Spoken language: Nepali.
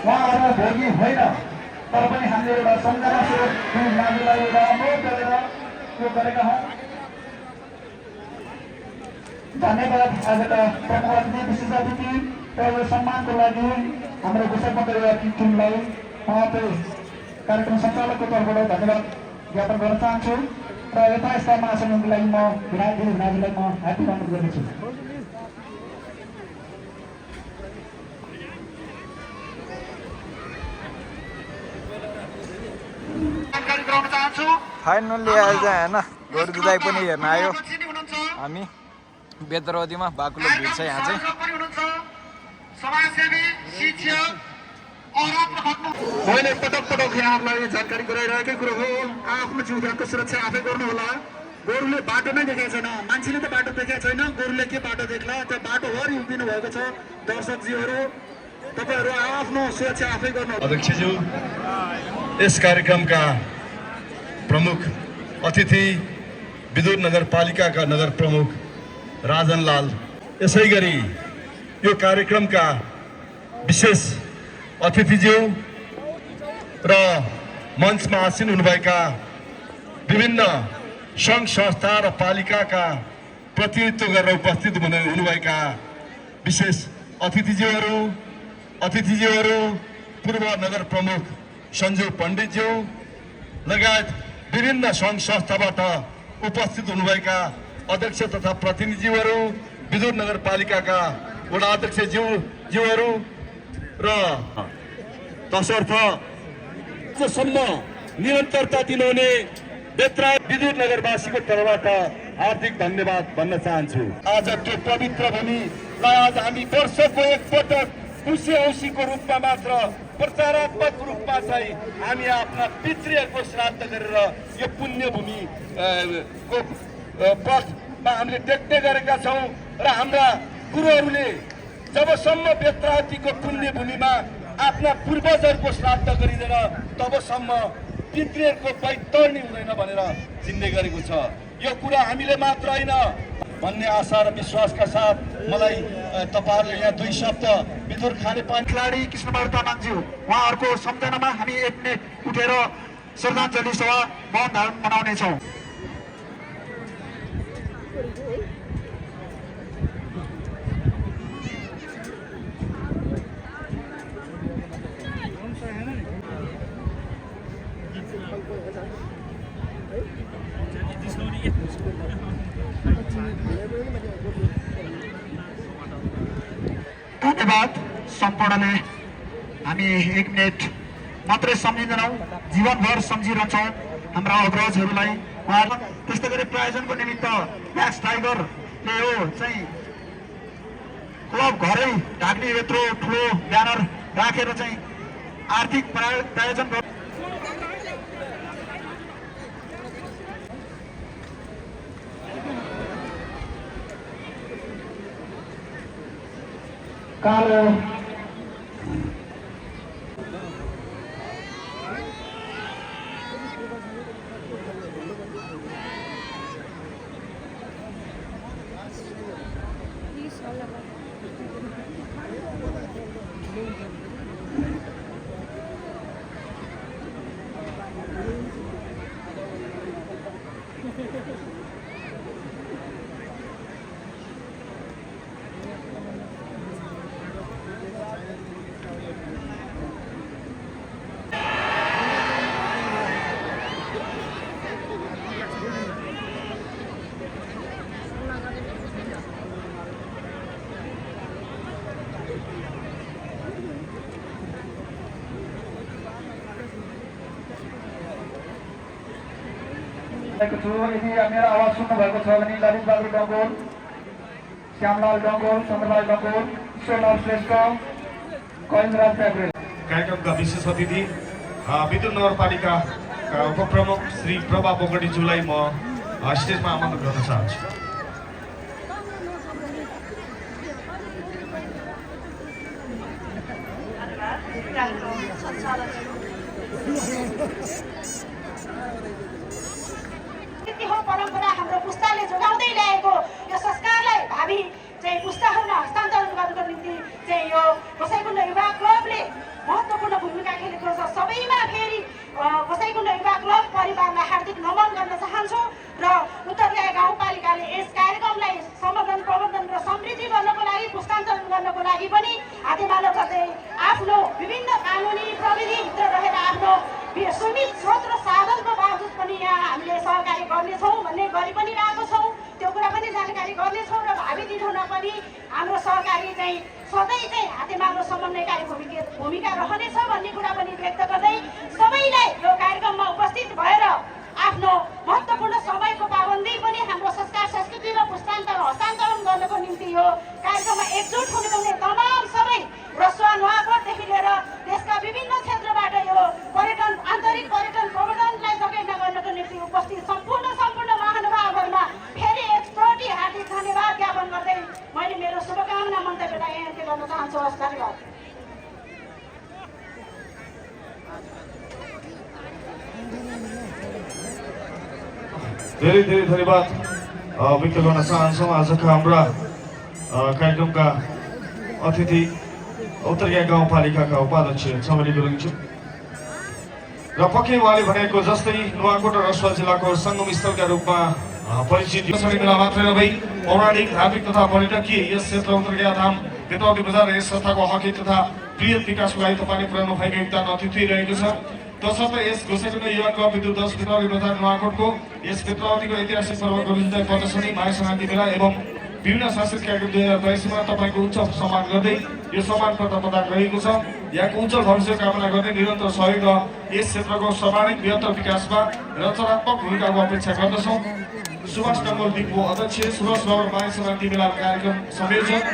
उहाँहरू भोगी होइन, तर पनि हामीले एउटा सम्झना स्वरूप नाजुलाई एउटा अनुरोध गरेर यो गरेका हौँ। धन्यवाद। आजका प्रमुख अतिथि, विशेष अतिथि र यो सम्मानको लागि हाम्रो घोषणा परिवारकी टिमलाई उहाँको कार्यक्रम सञ्चालकको तर्फबाट धन्यवाद ज्ञापन गर्न चाहन्छु र यथास्थानमा आसन हुनुको लागि म भिनाजुलाई म ह्याप्पी अनुरोध गर्दछु। फाइनल्ली आज होइन गोरुजुदाई पनि हेर्न आयो हामी बेतरवतीमा बाक्लो भिड छ यहाँ चाहिँ। मैले पटक पटक यहाँहरूलाई जानकारी गराइरहेकै कुरो हो, आफ्नो जीवनको सुरक्षा आफै गर्नु होला। गोरुले बाटो नै देखाएको छैन, मान्छेले त बाटो देखाएको छैन, गोरुले के बाटो देख्ला? त्यो बाटोभरि उभिनु भएको छ। दर्शकजीहरू, तपाईँहरू आफ्नो सुरक्षा आफै गर्नु। अध्यक्षज्यू, यस कार्यक्रमका प्रमुख अतिथि विदुर नगरपालिकाका नगर प्रमुख राजनलाल, यसै गरी यो कार्यक्रमका विशेष अतिथिज्यू र मञ्चमा आसीन हुनुभएका विभिन्न सङ्घ संस्था र पालिकाका प्रतिनिधित्व गरेर उपस्थित हुनुभएका विशेष अतिथिज्यूहरू, पूर्व नगर प्रमुख सञ्जु पण्डितज्यू लगायत विभिन्न सङ्घ संस्थाबाट उपस्थित हुनुभएका अध्यक्ष तथा प्रतिनिधिज्यूहरू, विदुर नगरपालिकाका वडा अध्यक्षज्यूहरू र तसर्थ सम्म निरन्तरता दिनुहुने बेतरा विदुर नगरवासीको तर्फबाट हार्दिक धन्यवाद भन्न चाहन्छु। आज त्यो पवित्र भूमिलाई आज हामी वर्षको एकपटक खुसी औँसीको रूपमा मात्र, प्रचारात्मक रूपमा चाहिँ हामी आफ्ना पितृहरूको श्राद्ध गरेर यो पुण्य भूमि को पथमा हामीले देख्दै गरेका छौँ र हाम्रा गुरुहरूले जबसम्म बेतरावतीको पुण्य भूमिमा आफ्ना पूर्वजहरूको श्राद्ध गरिँदैन तबसम्म पितृहरूको वैतरणी हुँदैन भनेर चिन्ने गरेको छ। यो कुरा हामीले मात्र होइन भन्ने आशा र विश्वासका साथ मलाई तपाईँहरूले यहाँ 2 शब्द विदुर खानेपानी खेलाडी कृष्णबहादुर तामाङज्यू उहाँहरूको सम्झनामा हामी 1 मिनेट उठेर श्रद्धाञ्जली सभा मौन धारण मनाउनेछौँ। धन्यवाद। सम्पूर्णले हामी 1 मिनेट मात्रै सम्झिँदैनौँ, जीवनभर सम्झिरहन्छौँ हाम्रा अग्रजहरूलाई। त्यस्तै गरी प्रायोजनको निमित्त म्याक्स टाइगरले यो चाहिँ क्लब घरै ढाक्ने यत्रो ठुलो ब्यानर राखेर चाहिँ आर्थिक प्रायोजन कालो छु। यदि मेरो आवाज सुन्नुभएको छ भने ललित बहादुर डङ्गोल, श्यामलाल डङ्गोल, चन्द्रलाल डङ्गोल, ईश्वरलाल श्रेष्ठ, कलेन्द्रराज प्याग्रेल। कार्यक्रमका विशेष अतिथि विदुर नगरपालिका उपप्रमुख श्री प्रभा बोगटीज्यूलाई म स्टेजमा आमन्त्रण गर्न चाहन्छु। परम्परा हाम्रो पुस्ताले जोगाउँदै ल्याएको यो संस्कारलाई भावी चाहिँ पुस्ताहरूमा हस्तान्तरण गर्नको निम्ति चाहिँ यो सम्बन्धित हुन पनि हाम्रो सहकारी चाहिँ सधैँ चाहिँ हातेमालो समन्वयकारी भूमिका रहनेछ भन्ने कुरा पनि व्यक्त गर्दै सबैलाई यो कार्यक्रममा उपस्थित भएर आफ्नो महत्त्वपूर्ण समयको पाबन्दी पनि हाम्रो संस्कार संस्कृति र पुस्तान्तर हस्तान्तरण गर्नको निम्ति यो कार्यक्रममा एकजुट हुनुहुने तमाम सबै रसुवा नुवाकोटदेखि लिएर देशका विभिन्न क्षेत्रबाट यो पर्यटन आन्तरिक पर्यटन प्रवर्धनलाई जगेर्ना गर्नको निम्ति उपस्थित सम्पूर्ण महानुभावहरूमा फेरि एकचोटि हार्दिक धन्यवाद ज्ञापन गर्दै मैले मेरो शुभकामना मन्तव्यलाई यहाँ अन्त्य गर्न चाहन्छु। हस्, धन्यवाद। धेरै धेरै धन्यवाद व्यक्त गर्न चाहन्छौँ। आजका हाम्रा कार्यक्रमका अतिथि उत्तरिया गाउँपालिकाका उपाध्यक्ष छमरी गुरुङज्यू र पक्कै उहाँले भनेको जस्तै नुवाकोट र रसुवा जिल्लाको सङ्गम स्थलका रूपमा परिचित मेला मात्रै नभई पौराणिक धार्मिक तथा पर्यटकीय यस क्षेत्र उत्तरिया धाम बेतौली बजार र यस संस्थाको हकी तथा प्रिय विकासको लागि तपाईँले पुर्याउनु भएको योगदान अतिथि रहेको छ। तसर्थ यस घोषणा युवा क्लब विद्युत 10 बेतौली बजार नुवाकोटको यस बेतौलीको ऐतिहासिक पर्व गुरुजय प्रदर्शनी माया सङ्क्रान्ति मेला एवं विभिन्न सांस्कृतिक कार्यक्रम 2022 तपाईँको उच्च सम्मान गर्दै यो सम्मान पत्र प्रदान गरिएको छ। यहाँको उज्जवल भविष्य कामना गर्दै निरन्तर सहयोग र यस क्षेत्रको सर्वाङ्गीण बृहत्तर विकासमा रचनात्मक भूमिकाको अपेक्षा गर्दछौँ। सुभाष डङ्गोल दिगको अध्यक्ष, सुभाष बाबर माया सङ्क्रान्ति मेला कार्यक्रम संयोजक